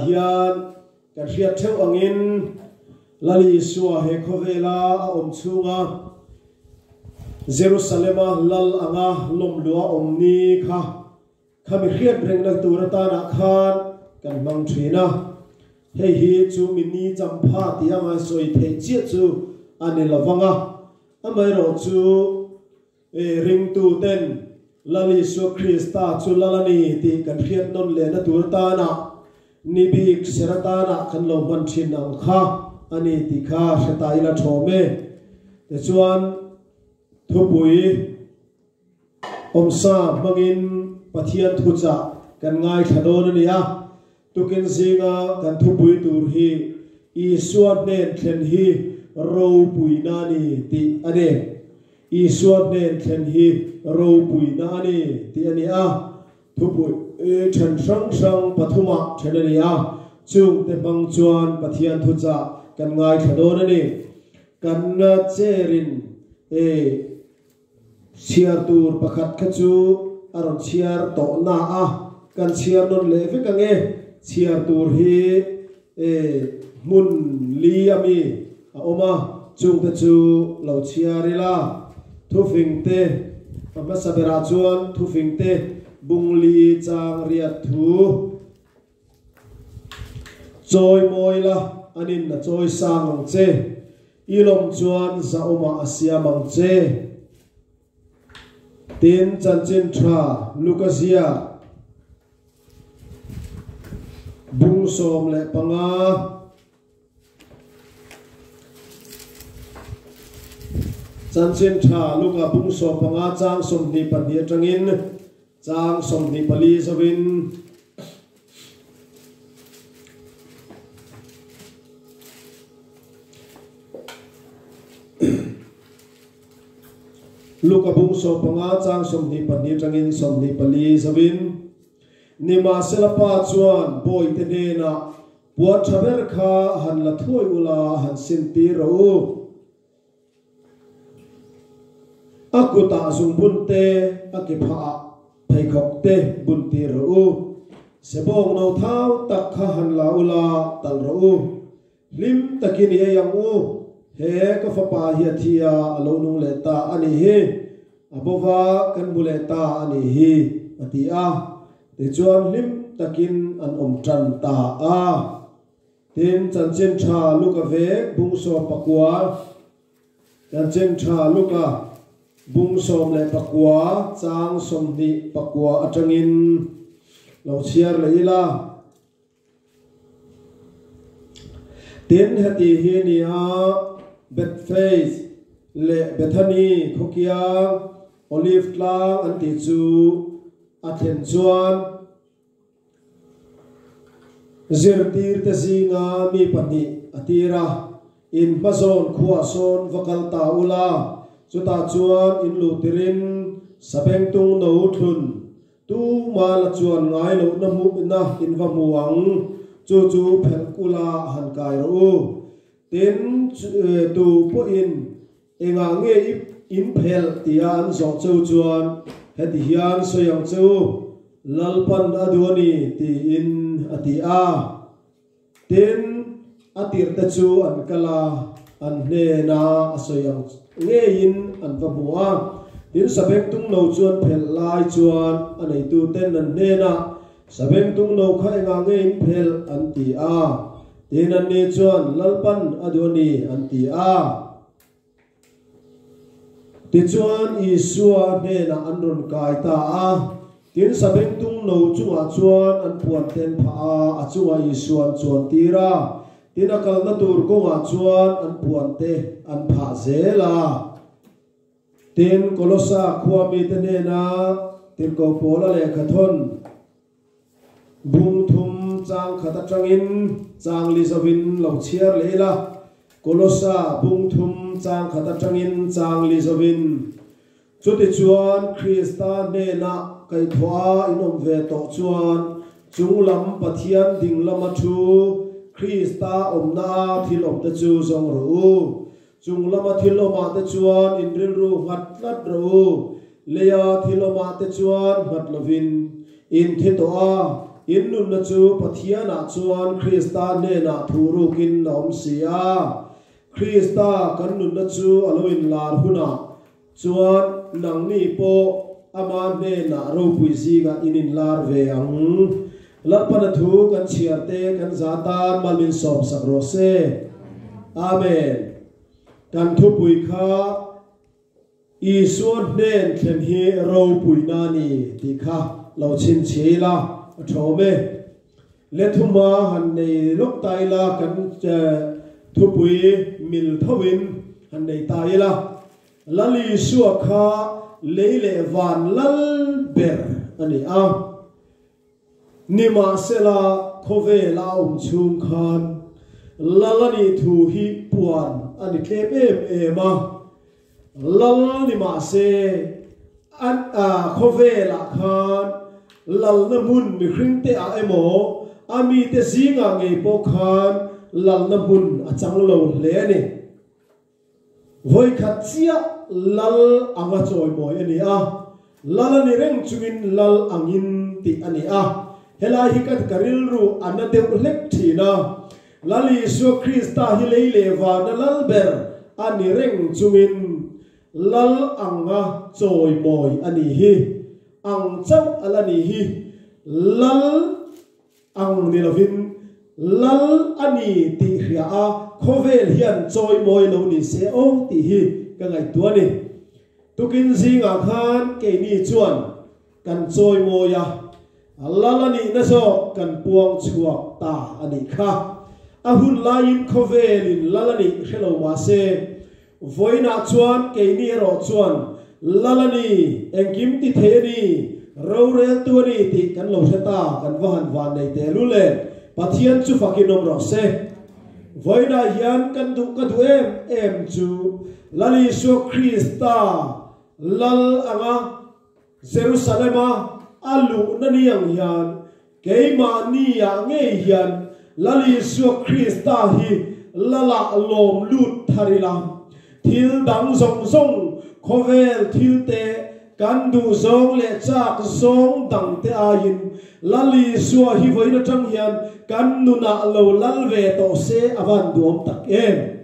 hian kan riat theu angin lali suwa he khovela a om chunga Jerusalem lal anga lomlua omni kha khami riat reng na turata na khan kan mang thina hei hi chu mini champha tianga soi the chi chu ani lawanga amai ro chu ring tu ten lali su Krista chu lalani ti kan riat non le na turata na nibik serata na kan lo man thin ang kha ani ti kha setai la thome te chuan thupui omsa mangin pathian thucha kan ngai thadon ania tukin zinga kan thupui tur hi isuat nen thlen hi ro puina ni ti ane isuat nen thlen hi ro puina ni ti ania thupui than sang sang pathuma thenania chung te bang chuan pathian thucha kan ngai thadon ani kan na cherin chiar tur pakhat khachu aron chiar to na a kan chiar non le ve kange chiar tur hi mun li ami a oma chung te chu lo chiarila thu fing te pa sabera chuan thu fing te bung li chang riat thu choi moi la anin na choi sang ang che ilom chuan za oma asia mang che tin chan chin tha lukasia bung som le panga chan chin tha luka bung som panga chang som ni pan dia tangin chang som ni pali zawin luka bung so panga chang som ni pani tangin som ni pali zawin nima selapa chuan boy te ne na puat thaber kha han la thoi ula han sin ti ro akuta zung bun te akipha phai khok te bun ti ro sebong no thau tak kha han la ula tal ro lim takini yang u he ka fa pa hi thia alo nung le ta ani he abova kan bule ta ani hi atia te chuan lim takin an om tran ta a tin chan chen tha luka ve bung so pakwa chan chen tha luka bung som le pakwa chang som ni pakwa atangin lo chiar leila tin hati hi ni a Bethface le Bethany khokia Olive tlang anti chu athen chuan zirtir te zinga mi pani atira in bazon khuwa son vakal ta ula chuta chuan in lutirin sabeng tung no thun tu mala chuan ngai lo na mu na in va muang chu chu phen kula han kai ro tin tu po in enga nge in phel tian zo chu chuan heti hian soyang chu lalpan aduani ti in atia tin atir ta chu an kala an ne na soyang nge in an va muwa tin sabek tung no chuan phel lai chuan anei tu ten an ne na sabek tung no kha enga nge in phel an ti a tin an ne chuan lalpan aduani an ti a ti chuan isua ne na an ron kai ta a tin sabek tung no chunga chuan an puan ten pha a chunga isuan chuan tira tin akal na tur konga chuan an puan te an pha zela tin kolosa khuami te ne na tin ko pola le khathon bung thum chang khata tangin chang li zawin lo chiar leila kolosa bung thum chang khata tangin chang li zawin chuti chuan Krista ne na kai thwa inom ve to chuan chunglam pathian dinglama thu Krista omna thilom te chu zong ro chunglama thiloma te chuan inril ru ngat lat ro leya thiloma te chuan ngat lovin in thi to a in nun na chu pathiana chuan Krista ne na thurukin nom sia Krista kan nun na chu aloin lar huna chuan nang ni po ama ne na ro pui zinga inin lar ve ang lapana thu kan chiarte kan zatan malmin som sakro se amen kan thu pui kha isuan nen thlen hi ro pui na ni ti kha lo chin chela thome le thuma han nei lok tai la kan thu pui mil thawin han nei tai la lali suwa kha leile van lal ber ani a nima sela khove la chung khan lalani thu hi puan ani tlep ema lal nima se an khove la khan lal na mun mi khringte a emo ami te zinga ngei po khan lal na mun a chang lo hle ani voi khat chia lal anga choi moi ani a lal ani reng chungin lal angin ti ani a helai hi kat karil ru anna deu lek thina lali so Krista hi leile wa na lal ber ani reng chungin lal anga choi moi ani hi ang chau alani hi lal ang nilovin lal ani ti hria a khovel hian choi moi lo ni se o ti hi ka ngai tu ni tukin zinga khan ke ni chuan kan choi moya lalani na so kan puang chuak ta ani kha ahun lain khovelin lalani khelo ma se voina chuan ke ni ro chuan lalani engkim ti the ni ro re tu ni ti kan lo theta kan van van nei te lu le pathian chu fakinom ro se voina hian kan du ka du em chu lali so Krista lal anga Jerusalema alu nani ang hian keima ni ya nge hian lali so Krista hi lala lom lut tharila thil dang zong zong khovel thil te kan du zong le chak zong dang te ayin lali so hi voina tang hian kan nuna lo lal ve to se avan duom tak em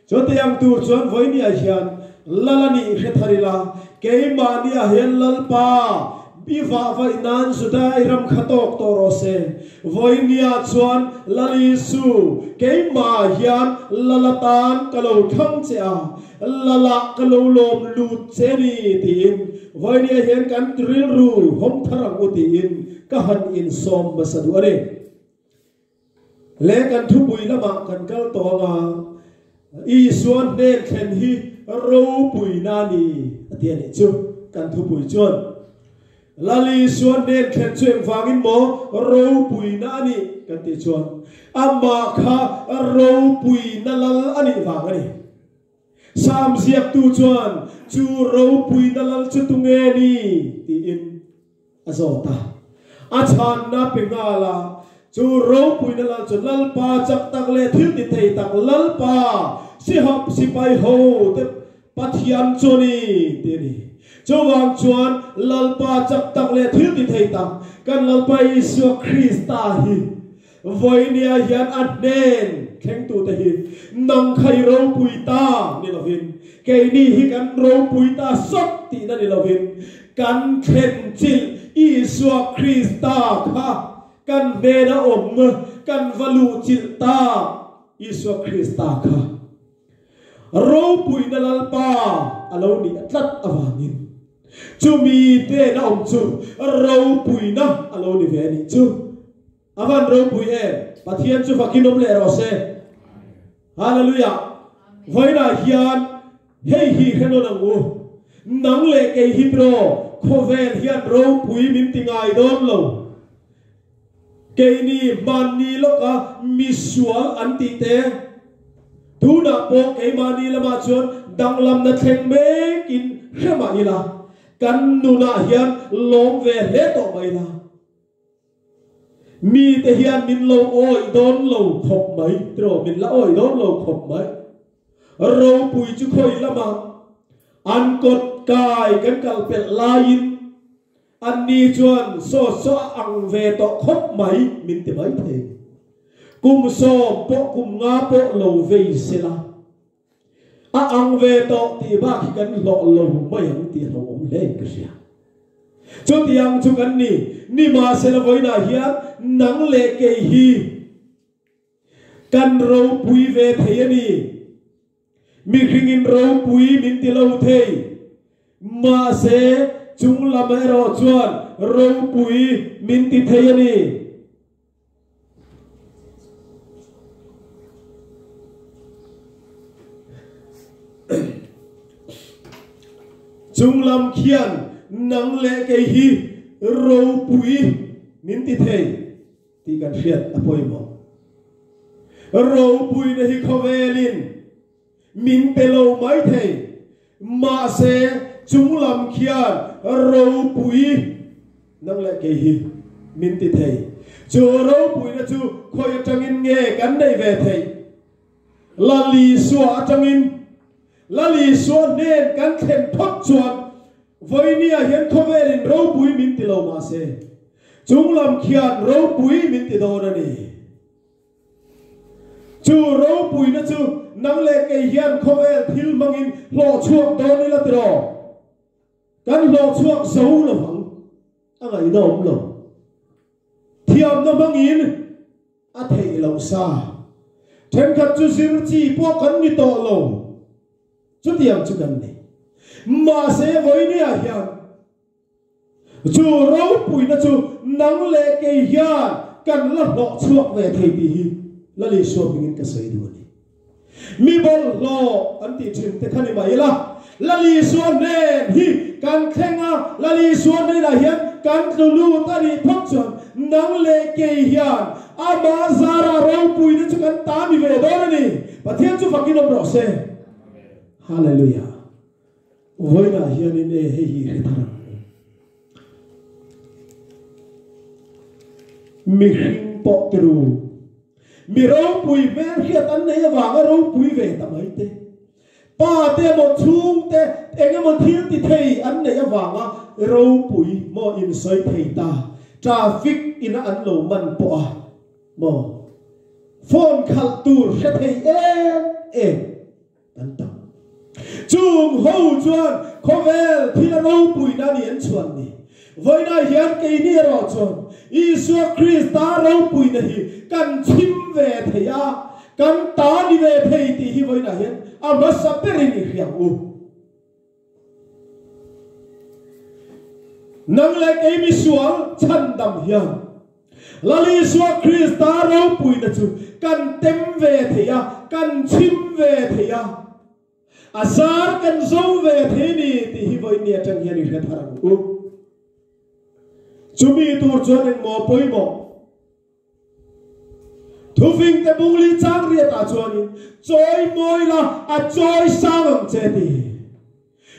cho te ang tur chuan voini a hian lalani khe tharila keima ni a hian lal pa biva vai nan sudai ram khatok toro se voinia chuan lali su keima hian lalatan kalo thang che a lala kalo lom lut che ni tin voinia hian kan tril ru hom tharang utin ka han in som basadu are le kan thu pui lama kan kal to nga i suan ne khen hi ro pui na ni atian ni chu kan thu pui chuan lali suan ne khen chueng wangin mo ro pui na ni kan ti chuan amma kha ro pui na lal ani wang ani sam ziak tu chuan chu ro pui na lal chu tu nge ni ti in azota achan na pingala chu ro pui na lal chu lal pa chak tak le thil ti thei tak lal pa si hop si pai ho te pathian choni ti ni chawang chuan lalpa chak tak le thil ti thei tak kan lalpa Isu Krista hi voinia hian adnen kheng tu te hi nang khai ro pui ta ni lovin ke ni hi kan ro pui ta sot ti na ni lovin kan khen chil Isu Krista kha kan ve na om kan valu chil ta Isu Krista kha ro pui na lalpa alo ni atlat awangin chu mi te na om chu ro pui na alo ni ve ni chu avan ro pui pathian chu fakinom le ro se hallelujah voina hian hei hi kheno nangu nang le ke hi pro khovel hian ro pui min tingai don lo ke ni man ni lo ka misual anti te tu na po ke mani lama chuan danglam na thleng me kin khama ila kan nuna hian lom ve le to mai la mi te hian min lo oi don lo khop mai tro min la oi don lo khop mai ro pui chu khoi lama an kot kai kan kal pel lain anh ni chuan so ang về to khóc mấy min ti mấy thế cùng so bộ cùng ngã bộ lầu về xí la ang về to thì ba khi cần lộ lầu mấy ang tiền lộ ông lên cái gì cho tiếng chúng anh ni mà sẽ là với na hiền nắng lệ cái hi cần râu bùi về thế ni mi khinh in râu bùi min ti lâu thế mà sẽ chúng làm cái rồi chuan râu bùi min ti thế ni chúng làm khian nắng lệ cái hi râu bùi min ti thế thì cần phiền apoi mo râu bùi này hi khovelin min pelo mai thế mà sẽ chúng làm khian râu bùi nắng lệ cái hi min ti thế chú râu bùi na chú khoi trong in nghe cắn đây về thế là lì xóa trong in là lì xóa nên cắn thêm thoát chuột với nia hiện khovelin râu bùi min ti lâu mà sẽ chúng làm khian râu bùi min ti đâu nè chú râu bùi na chú nắng lệ cái hiện khovel thil mangin lo chuộc đâu nè là tro kan lo chuộc xấu là phẳng anh ấy đâu lo thiam nó mangin a thei lo sa thêm khát chú xin chỉ bỏ cần đi to lo chú tiệm chú cần này mà sẽ với nia hiện chú râu bùi na chú nắng lệ cái hiện cần là lo chuộc về thầy đi là lý số mình cái sấy đuôi mi bol lo anh ti chim te khani mai la lý số nên hi can khenga la lý số nên là hiện can lu ta đi phok chon nắng lệ cái hiện ama zara rau pui na chu kan ta mi về đó ni pathian chu fakin om ro se hallelujah voi na hian in e hi re thang mi hing po tru mi rau pui ve khiat an nei awanga rau pui ve tamai te pa te mo chung te enga mo thil ti thei an nei awanga rau pui mo in soi thei ta traffic in an lo man po mo phone khal tur kha thei e an tam chung ho chuan khovel thil rau pui na ni an chuan ni với na hiền cái ni ro chon Isu Christa rau pui na hi kan chim về thầy a kan ta đi về thầy thì hi với na hiền a mà sắp tới ni hiang u nang lại cái mi suang chan đam hiang là Isu Christa rau pui na chu kan tem về thầy a kan chim về thầy a asar kan zo về thầy ni thì hi với nia chang hian ni tharang u chúng mi tu chuan en mo poi mo thu vinh te bung li chang ria ta chuan in choi moi la a choi sang ang che ti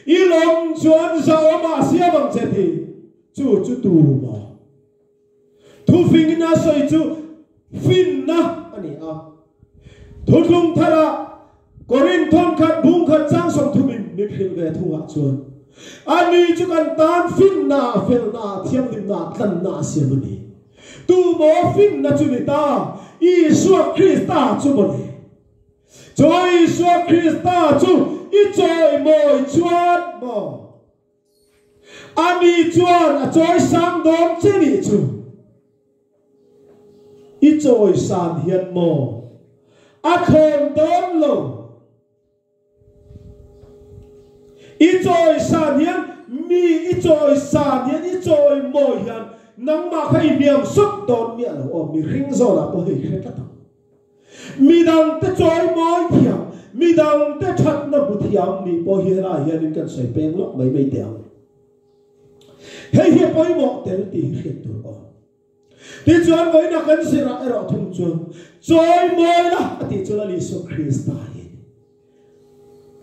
i long chuan zo ma sia bang che ti chu tu mo thu vinh na soi chu fin na ani a thu lung thara korin thon khat bung khat chang som thu min mi phil ve thu ha chuan ani chu kan tan fin na fel na thiam lim na tlan na siamani tu mo fin na chu ni ta Isu Christa chu mo ni choi Isu Christa chu i choi moi chuan mo ani chuan a choi sang dom che ni chu i choi san hian mo a khon dom lo i choi san hian mi i choi san hian i choi mo hian nang ma khai niam suk don mi lo mi ring zo la po hi khe ta mi dang te choi moi thiam mi dang te that na bu thiam mi po hi ra hian in kan soi peng lok mai mai tiang hei hi poi mo tel ti hi tu o ti chuan voi na kan sira ero thum chuan choi moi la ti chu la li so Christa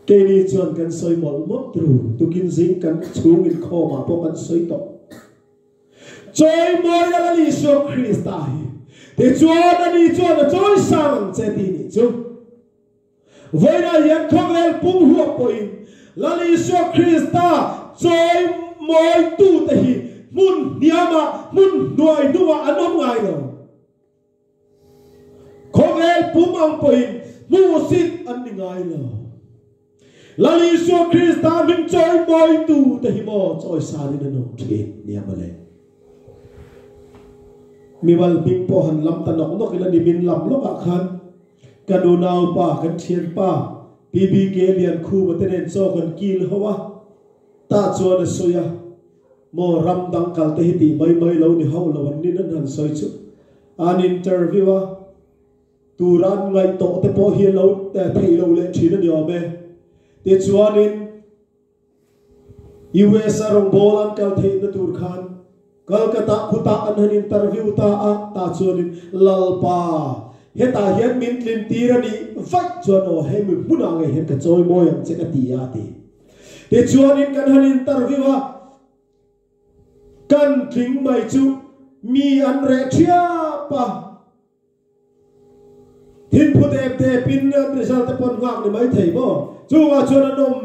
cái này chọn cần soi mol mất rồi, tu kinh dính cần chung in kho mà po cần soi to. Choi moi là lý số Christa, thì chọn là lý chọn là choi sang chế đi ní chú. Với là hiện không lên bung huộc bồi, là lý số Christa choi moi tu thì mun niama mun nuai nuwa anom ngai lo khongel pumang poin mu sit an ngai lo lali so Krista min choi moi tu te himo choi sari na no the niama le mi wal bing po han lam tanok no kila ni min lam lo ka khan kanunau pa kan thien pa PBK lian khu batenen so kan kil hawa ta chuan soya mo ram dang kal te hi ti mai mai lo ni hau lo ni nan han soi chu an interview a turan ngai to te po hi lo te thei lo le thina ni ome te chuan in US arong bolan kal thei na tur khan Kolkata khuta an han interview ta chuan in lalpa heta hian min tlin tirani vai chuan o he mi huna nge he ka choi moi ang che ka ti a ti te chuan in kan han interview a kan thing mai chu mi an re thia pa thin phute te pin result te pon wak ni mai thei mo chu wa chuan anom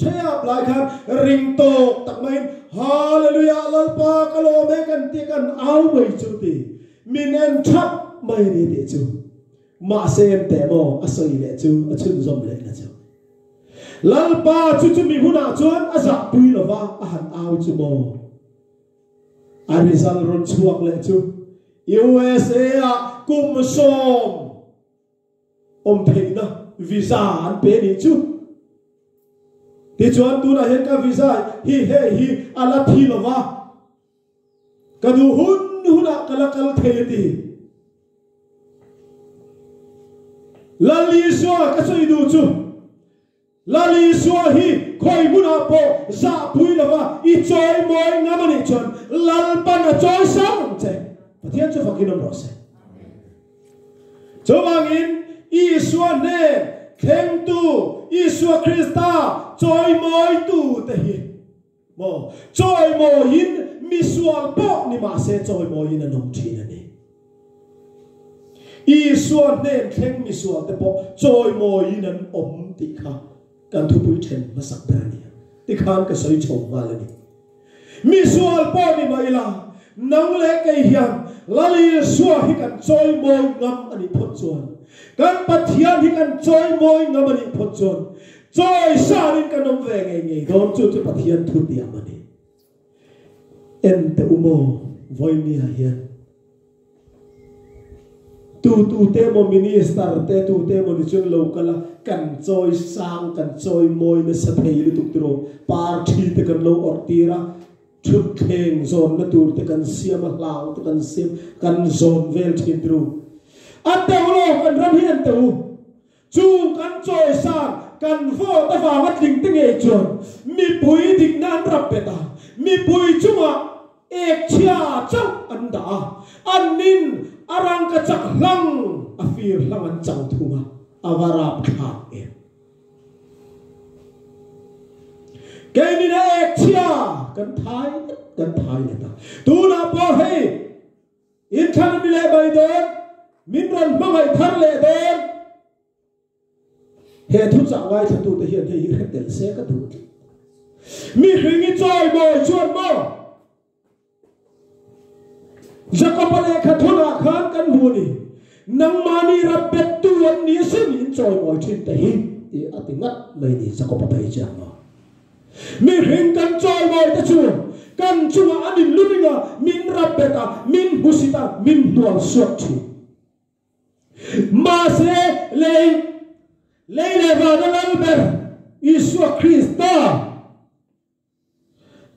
thea lai khan ring to tak mai hallelujah lalpa kalo me kan ti kan au mai chu ti min en thap mai ni te chu ma sem te mo asoi le chu achun zom le na chu lalpa chu chu mi huna chuan aza pui lova a han au chu mo a result ron chuak le chu USA a kum som theina visa an pe ni chu ti chuan tu na hen ka visa hi ala thi lova kadu huna kalakal theli lali so ka soi du chu lali so hi khoi muna po za pui lova I choi moi ngamani chon lalpa na choi sang che pathian chu fakinom rose chowangin Isua ne khem tu Isua Krista choi moi tu te hi mo choi moi in misual po ni ma se choi moi in anom thina ni Isua ne khem misual te po choi moi in an om ti kha kan thu pui then ma sak da ni ti khan ka soi chom ma le ni misual po ni ma ila nang le kai hiam lali suwa hi kan choi moi ngam ani phot chuan kan pathian hi kan choi moi ngam ani phot chuan choi sarin kan om ve nge don chu chu pathian thu ti amani en te umo voi ni hian tu te mo minister te mo ni chung lo kala kan choi sang kan choi moi na sa thei lu tuk tro party te kan lo ortira thut kheng zon na tur te kan siam lang te kan sim kan zon vel thin tru ate lo kan ram hian te u chu kan choi sang kan vo ta va wat ding te nge chon mi pui dik nan rap beta mi pui chunga ek chia chau anda anin arang ka chak lang afir lang an chang thunga awarap kha e cái này là chia cần thái này ta tu na po hey in khăn mi le bay đến min ran mang hay thar le đến he thu sa wai thu tu te hiền hey hết tel se ka tu mi hingi choi boy chuan mo Jakopale kathuna khan kan huni nang mani rabbet tu an ni sin in choi boy thin te hi ti atingat mai ni Jakopapai chang mo mi hing kan choi boy te chu kan chunga anin luninga min rabbeta min husita min nual suak chi ma se le va na ber Isu Krista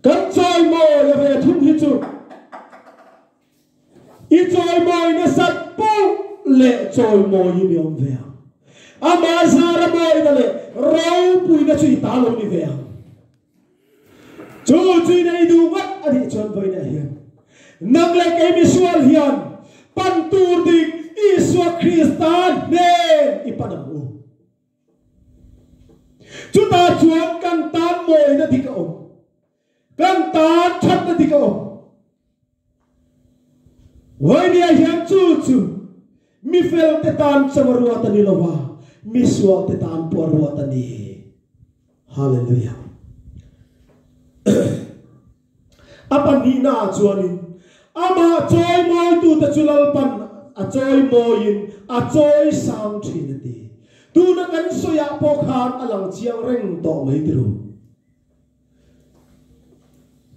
kan choi mo ya ve thum hi chu I choi moi na sat po le choi moi ni om ve ama sara moi na le rau pui na chui ta lo ni ve chu chui nei du wat adi chon voi na hian nang le ke mi sual hian pan tur dik Isu Kristan ne ipanam u chu ta chuan kan tan moi na dik om kan tan that na dik om Why dia hian chu mi fel te tan sawarua tani lawa mi sual te tan porua tani hallelujah apan ni na chuanin ama choi moi tu ta chulal pan a choi moin a choi sang trinity tu na kan soya po khan alang chiang reng to mai tru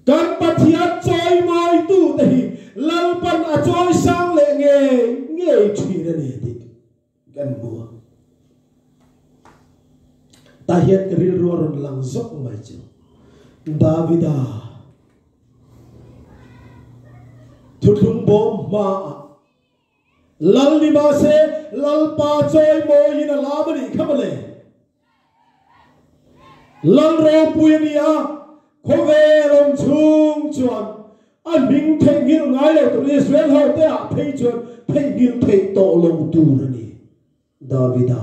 kan pathian choi moi tu ta hi lal pan a choi sang le nge trinity ti kan bua ta hiat ril ruarun lang zok mai chu Davida thuthung bom ma lal ni ma se lal pa choi mo in a lamani khamale lal ro puinia khove rom chung chuan a ming thei ngil ngai le to Israel ho te a phei chuan phei ngil phei to lo tu ni Davida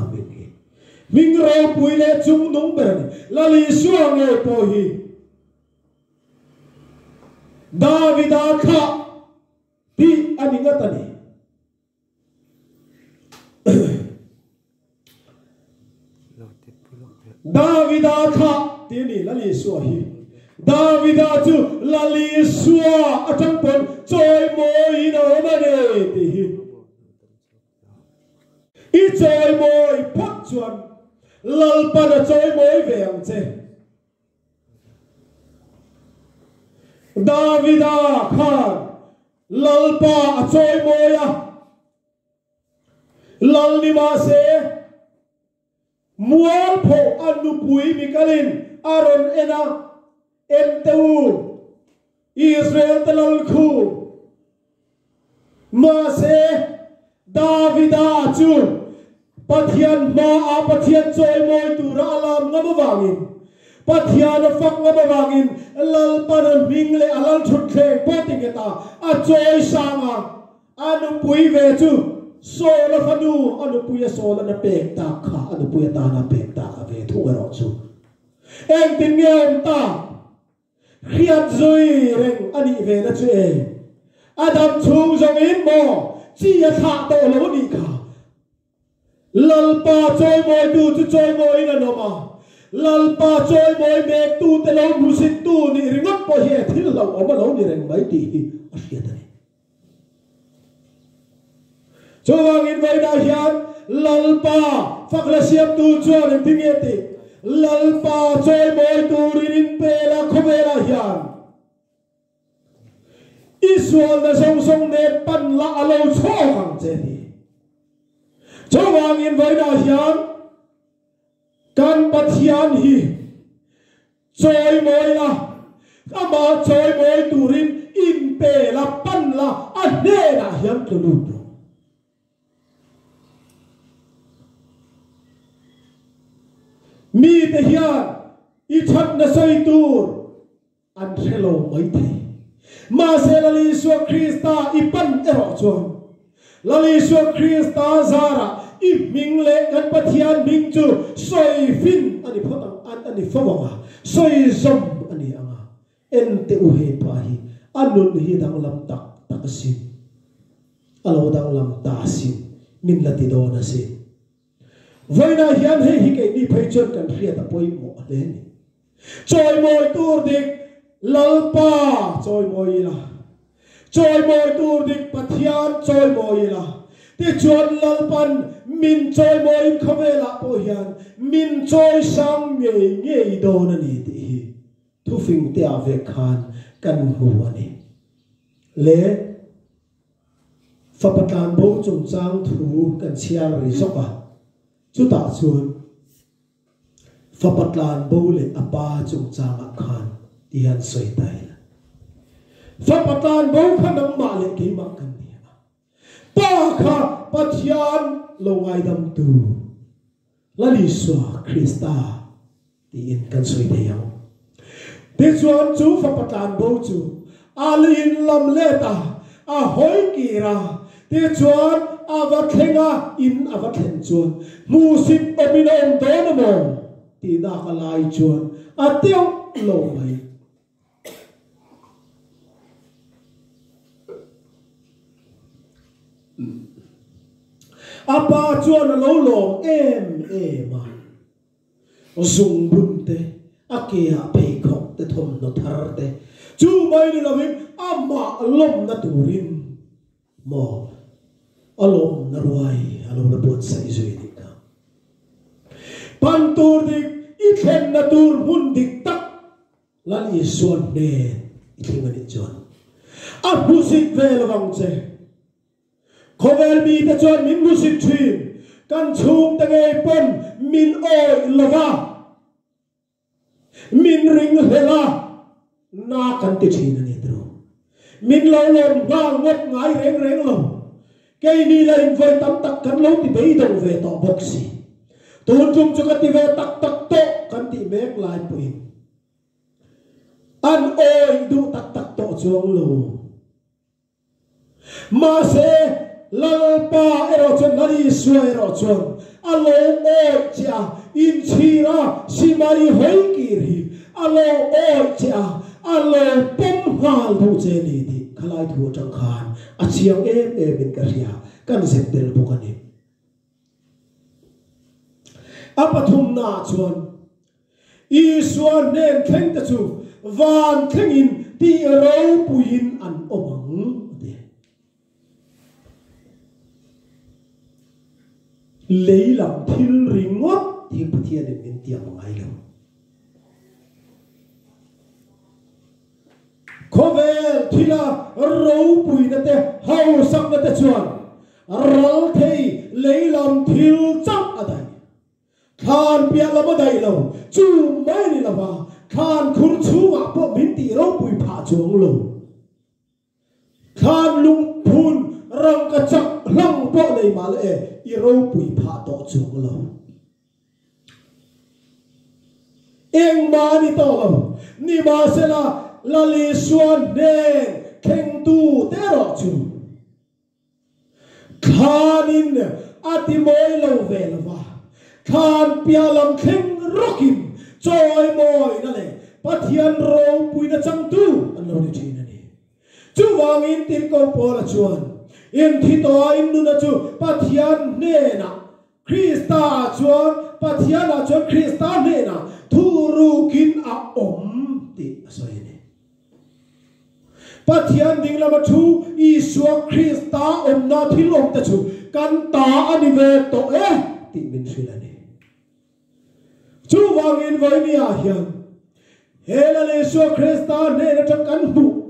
ming ro pui le chung nong ber lali suang e po hi Davida kha ti aninga tani Davida kha ti ni lali suwa hi Davida chu lali suwa atang pon choi moi no mane ti hi I choi moi phot chuan lal pa na choi moi veng che Davida khan lal pa a choi moi a lal ni ma se mual pho anu pui mikalin aron ena enteu Israel talal khu ma se Davida chu pathian ma a pathian choi moi tu ra alam ngam wangin pathian fak ngam wangin lal pan ming le alal thut the poting eta a choi sanga anu pui ve chu sola fanu anu pui sola na pek ta kha anu pui ta na pek ta ka ve thu ro chu eng tin ngem ta khiat zui reng ani ve na chu e adam chung jong in mo chi ya tha to lo ni kha lal pa choi moi tu chu choi moi na no ma lal pa choi moi me tu te lo musit tu ni ringot po he thil lo oma lo ni reng mai ti a hia ta ni chowang in vai da hian lal pa fakla siam tu chuan en tinge ti lal pa choi moi tu rin pe la khomela hian Israel na song song ne pan la alo cho kang che ni chowang in vai da hian kan pathian hi choi moi la ama choi moi turin in pe la pan la a ne na hian tu lu mi te hian I that na soi tur an hello mai the ma se la li so Krista I pan ero chuan la li so Krista zara I ming le kan pathian ming chu soi fin ani photang an ani fawanga soi zom ani anga en te u he pa hi anun hi dang lam tak tak sin alo dang lam ta sin min la ti do na sin voina hian he hi ke ni phei chon kan hria ta poi mo le ni choi moi tur dik lalpa choi moi la choi moi tur dik pathian choi moi la ti chuan lalpan min choi moi khavela po hian min choi sang nge do na ni ti thu fing te ave khan kan hu ani le fa patan bo chung chang thu kan chiang ri soka chu ta chuan fa patlan bo le apa chung chang a khan ti han soi tai fa patan bo khanang ma le ke ma kan ni pa kha pathian lo ngai dam tu la li swa Krista ti in kan soi te yang te chuan chu fa patan bo chu alin lam le ta a hoi ki ra te chuan ava thenga in ava thlen chuan musip ominom do na mo ti da ka lai chuan a tiang lo mai apa chuan lo lo em ma zung bun te akia pe khok te thom no thar te chú mai đi làm việc ama lom na turin mo alom na ruai alom na buat sai zui đi cả pan tur đi ít khen na tur mun đi tắc lan i suan nè ít ngân đi chọn à music về là vang chơi khovel mi ta chọn min music thuyền kan chung ta nghe pon min oi lova min ring hela na kan ti thìn anh em min lâu lom ngang ngất ngái reng lâu cái ni là in voi tắm tắc kan lâu thì bây đồng về tỏ bốc xì tuôn chung cho cái ti về tắc tắc to kan ti make lại puin an oi du tắc tắc to chuang lâu mà sẽ lalpa ero chon nari suai ero chon alo oi cha in chira simari hoi kiri alo oi cha alo pom hal thu che ni di khalai thu tang khan a chiang in ka ria kan zet del bokani apathum na chon i suan nen kheng ta chu van kheng in ti ro puin an omang lấy làm thiên ring ngót thì bút thiên đến bên tiệm bằng ai đâu có vẻ thì là râu bùi nè te hậu sắc nè te chuan rau thầy lấy làm thiên chắc ở đây khan bia làm ở đây lâu chú mấy này là ba khan khur chú mà bộ miến tì râu bùi phá chuông lâu khan lung phun răng cả chắc lăng bộ này mà lại i râu bùi phá tỏ chuông lâu em mà đi tỏ lâu ni mà sẽ là lì xuân nè khen tu tế rõ chú khan in ati môi lâu về là va khan bia làm khen rockin trôi môi nè lệ bắt hiền râu bùi nè chẳng tu anh lâu đi nè chú vàng in tin câu bò là chuan in thi to in nu na chu pathian ne na Krista chuan pathian na chuan Krista ne na thu ru kin a om ti asoi ne pathian ding la ma thu Isua Krista om na thil om ta chu kan ta ani ve to ti min thila ne chu wang in voi ni a hian hela le Isua Krista ne na chang kan hu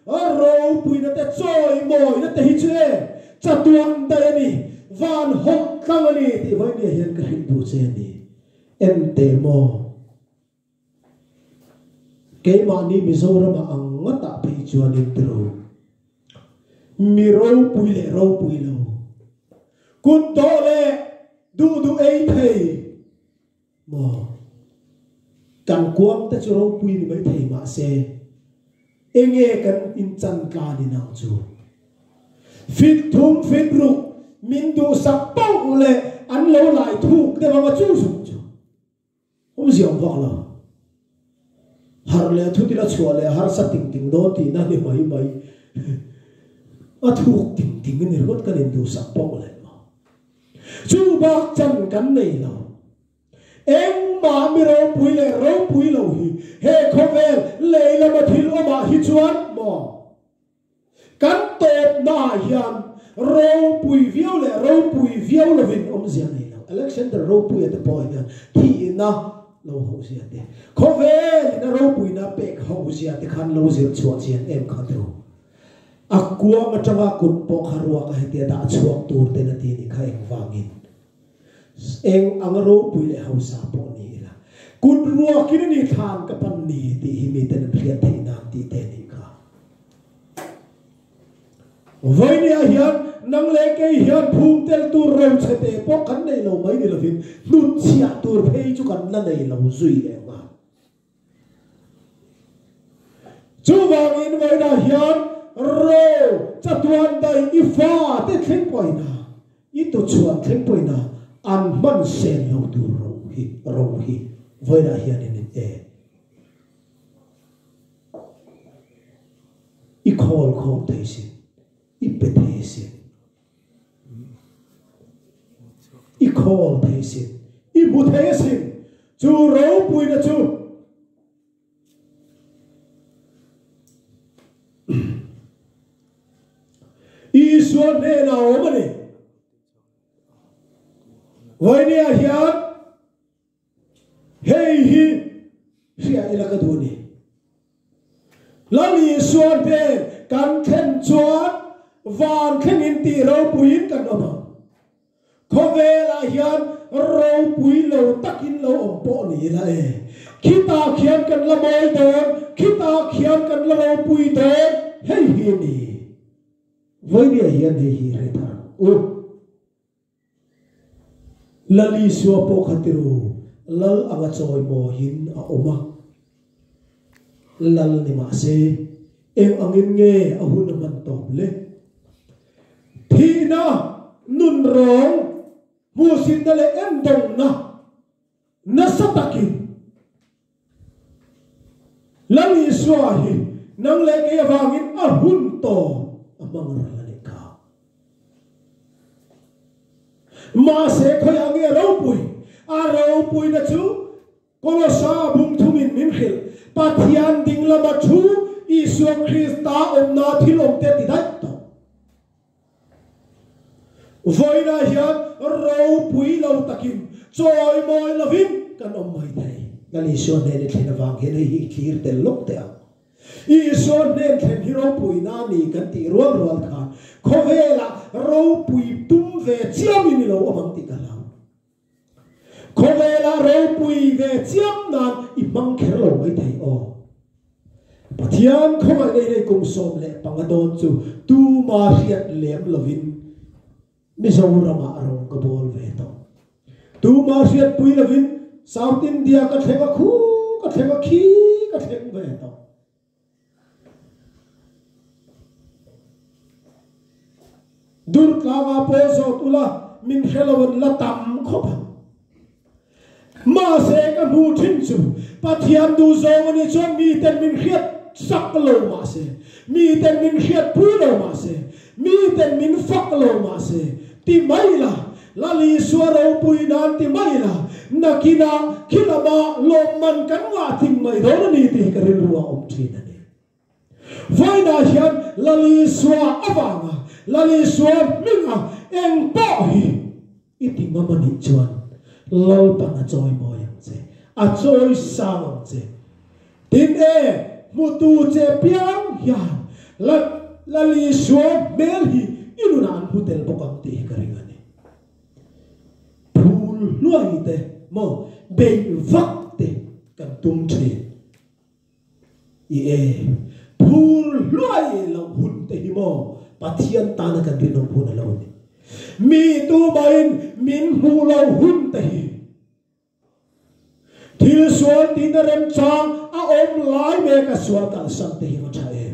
râu bùi nó te trôi mồi nó te hít chê chặt tuang đây nè van hốc căng nè thì với nè hiện cái hình bù chê nè em tê mò cái mà ni mi zo ra mà ang ngắt tạ bị chuan in trâu mi râu bùi lâu cún to lệ du ấy thầy mò càng quăng ta cho râu bùi ni mấy thầy mà xe enge kan in chan ka ni nang chu fit thum fit ru min du sak pau le an lo lai thu de ma chu chu om ziang wa la har le thu ti la chua le har sa ting ting do ti na ni mai a thu ting ting ni rot kan in du sak pau le ma chu ba chan kan nei lo em mà mi râu bùi lâu hi he khovel lấy là một thil mà hi chuan mò cắn tột na hiền râu bùi viêu là vin ziang này nào Alexander râu bùi at boy na thì na lâu hậu ziang thế khovel na râu bùi na bek hậu ziang thế khăn lâu ziang chuan ziang em khăn đâu aqua mà trong aqua bọc harua cái thế đã chuan tur thế na thì ni khai vangin eng angaro puile hausa po ni la kun ruwa kin ni than ka pan ni ti hi mi ten phriat thei nam ti te ni ka voi ni a hian nang le ke hian phum tel tu rem chete po kan nei lo mai ni lo vin nu chia tur phei chu kan na nei lo zui le ma chu wang in voi na hian ro chatuan dai ifa te thleng poina I tu chuan thleng poina an man sen lo tu ro hi voi ra hian in I khol thei sin I pe thei sin I khol thei sin I bu thei sin chu ro pui na chu nào mà này vậy nè hiền hey hi ria ila ka du ni lali suan pe kan khen chuan van khen in ti ro puin kan oma ko ve la hian ro pui lo takin lo om po ni la e kita khian kan la moi don kita khian kan la ro pui don hey hi ni với địa hiền thì hi re thar u lali suwa po khatiru lal anga choi mo hin a oma lal ni ma se em angin nge a hun man top le thi na nun rong mu sin da le em dong na satakin lali suwa hi nang le ke wangin a hun to amang ra le ka ma se khoya nge ro pui a ro pui na chu kolosa bung thumin min khil pathian ding lama thu Isu Krista om na thil om te ti dai to voina hian ro pui lo takin choi moi lovin kan om mai thai gali so ne le thina wang he hi clear tel lok te a Isu ne thlen hi ro pui na ni kan ti ruam rual khan khovela ro pui tum ve chiam ni lo amang ti kala khovela ro pui ve chiam nan i mang kher lo mai thai o pathian không ai đây cùng xôm lệ bằng adon chu tu ma riat lem lovin Mizoram arong kabol ve to tu ma riat pui lovin South India ka thlenga khu ka thlenga khi ka thleng ve to dur klanga po so tula min khelawan la tam khopa ma se ka mu thin chu pathian du zo ni chon mi ten min khiat sak lo ma se mi ten min khiat pu lo ma se mi ten min fak lo ma se ti mai la la li suaro pui nan ti mai la nakina khilama lom man kan wa thing mai do ni ti ka rin ruwa om thin ani vai na hian la li suwa awanga la li suwa minga eng pa hi iti mamani chuan lol pa na choi mo yang che a choi sang che tin e mutu che piang hian la li suwa mel hi inunan hotel bokam ti karingani phul luai te mo be vak te kan tum thi i e phul luai lo hun te hi mo pathian ta na kan rinong phun lo ni mi tu bain min hu lo hun te hi thil sual ti na rem chang a om lai me ka sual ka sam te hi ma thae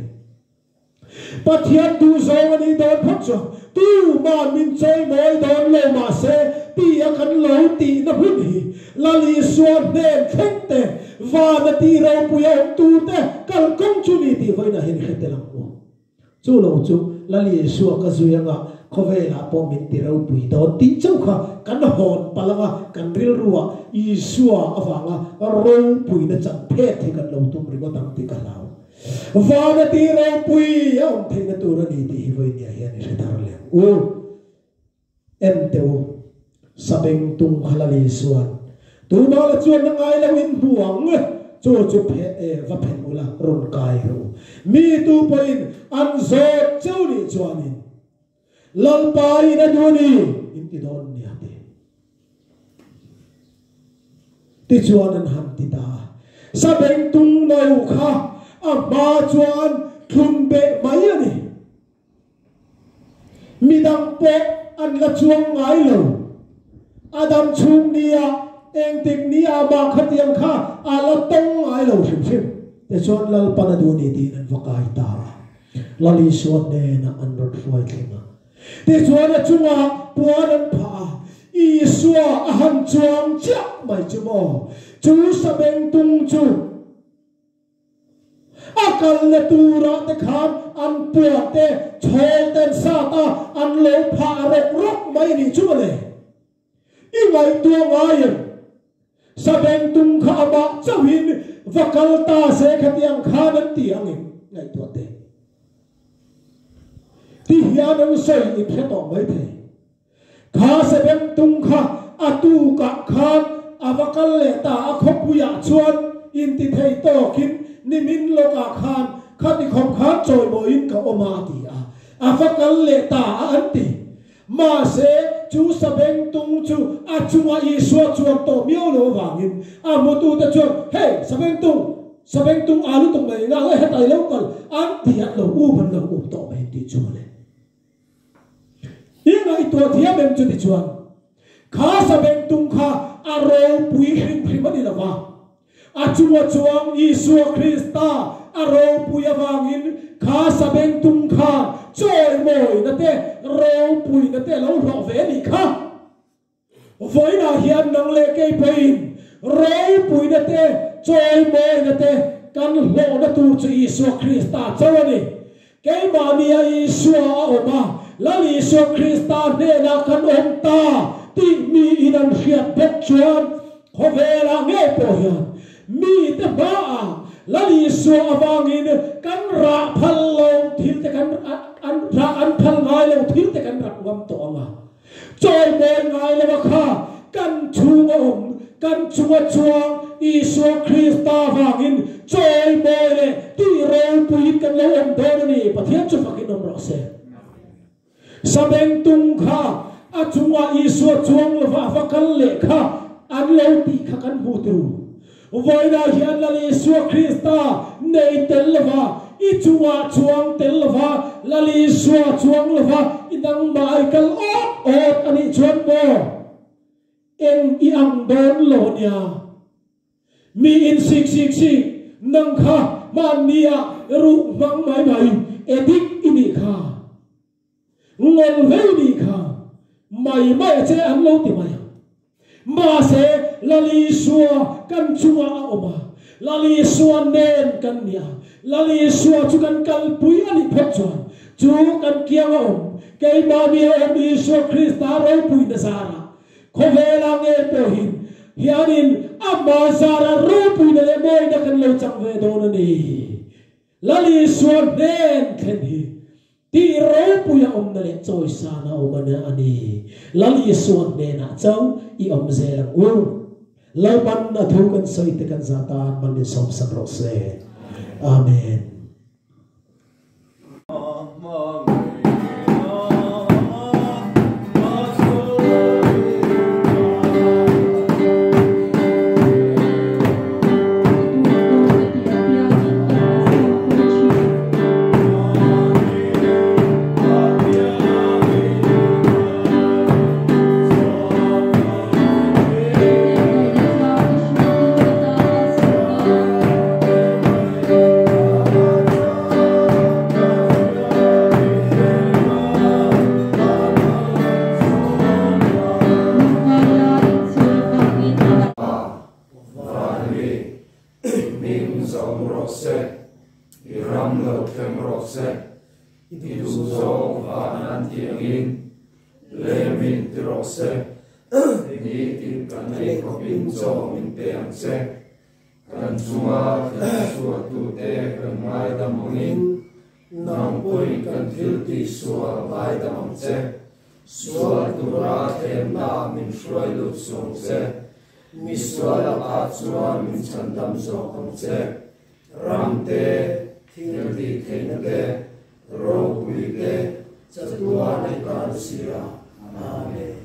pathian tu zo ani don phok cho tu ma min choi moi don lo ma se ti a kan lo ti na hun hi la li sual nem theng te va na ti ro pu ya tu te kal kong chu ni ti vai na hen khete lang o chu lo chu la li sual ka zu ya nga khovela po min ti ro pu don ti chau kha kan hon palanga kan ril ruwa I suwa awanga ro pu na chang phe thi kan lo tum ri ko tang ti ka lao vana ti ro pui om thei na tur ani ti voi nia hian ni thar le u em teu sabeng tung halali suan tu ba la chuan na ngai lo in buang chu chu phe e va phen ula ron kai ro mi tu poin an zo cheu ni chuanin lal pai na du ni in ti don ni ate ti chuan an ham ti ta sabeng tung nau kha ma chuan thun be mai ani midang po an la chuang ngai lo adam chung nia eng tik nia ma khatiang kha ala tong ngai lo hrim hrim te chuan lal pana du ni ti an vakai ta lali suan ne na an rot foi thinga te chuan a chunga puan an pha I suwa ahan chuang chak mai chumo chu sabeng tung chu akal le tura te khan an puat te chol ten sa ta an lo pha rok mai ni chu le I ngai tu ngai sabeng tung kha ba chawin vakal ta se khatiang khan an ti angin ngai tu te ti hian an soi in pheto mai the kha se beng tung kha atu ka khan avakal le ta a khopuya chuan in ti thei to kin nimin loka khan khati khom khan choi bo in ka oma ti a avakal le ta an ti ma se chu sa beng tung chu a chunga I so chuan to mio lo wangin a motu ta chuan hey sa beng tung alu tung mai nga he tai lo kal an ti at lo u ban lo to mai ti chu le inga I to thiam em chu ti chuan kha sa beng tung kha a ro pui hrim hrim ani lawa a chuwa chuang Isu Krista a ro pui awangin kha sa beng tung kha choi moi na te ro pui na te lo ro ve ni kha voi na hian nang le ke pain ro pui na te choi moi na te kan lo na tu chu Isu Krista chawani ke ma ni a Isu a oma la Isu Krista ne na kan om ta ti mi inan hiat bet chuan khovela nge po hian mi te ba a la Isu awangin kan ra phal lo thil te kan an ra an phal ngai lo thil te kan rat ngam to anga choi moi ngai le kha kan chung om kan chunga chuang Isu Krista wangin choi moi le ti ro pui kan lo om do ni pathian chu fakin om ro se sabeng tung kha a chunga Isu chuang lova vakal le kha an lo ti kha kan bu tu voina hian la Isu Krista nei tel lova I chunga chuang tel lova la Isu chuang lova inang mai kal ot ani chuan mo eng I ang don lo nia mi in sik nang kha man nia ru mang mai edik ini kha ngol vei ni kha mai che an lo ti mai ma se la Isu kan chunga a oma la Isu nen kan nia la Isu chu kan kal pui ani phot chuan chu kan kiang om ke ma mi om Isu Krista ro pui na sara khovela nge po hin hianin amma sara ro pui na le moi na kan lo chang ve do na ni la Isu nen khen hi ti ro pui a om na le choi sa na om na ani la Isu nen na chau I om zelang u lo ban na thu kan soi te kan zatan man ni som sam ro se amen kan chunga kan suwa tu te kan ngai da mongin nang pui kan thil ti suwa ngai da mong che suwa tu ra them na min shroi lu song che mi suwa la ka chuwa min chan dam so kong che ram te thil ti thein te ro pui te chatua nei kan sia amen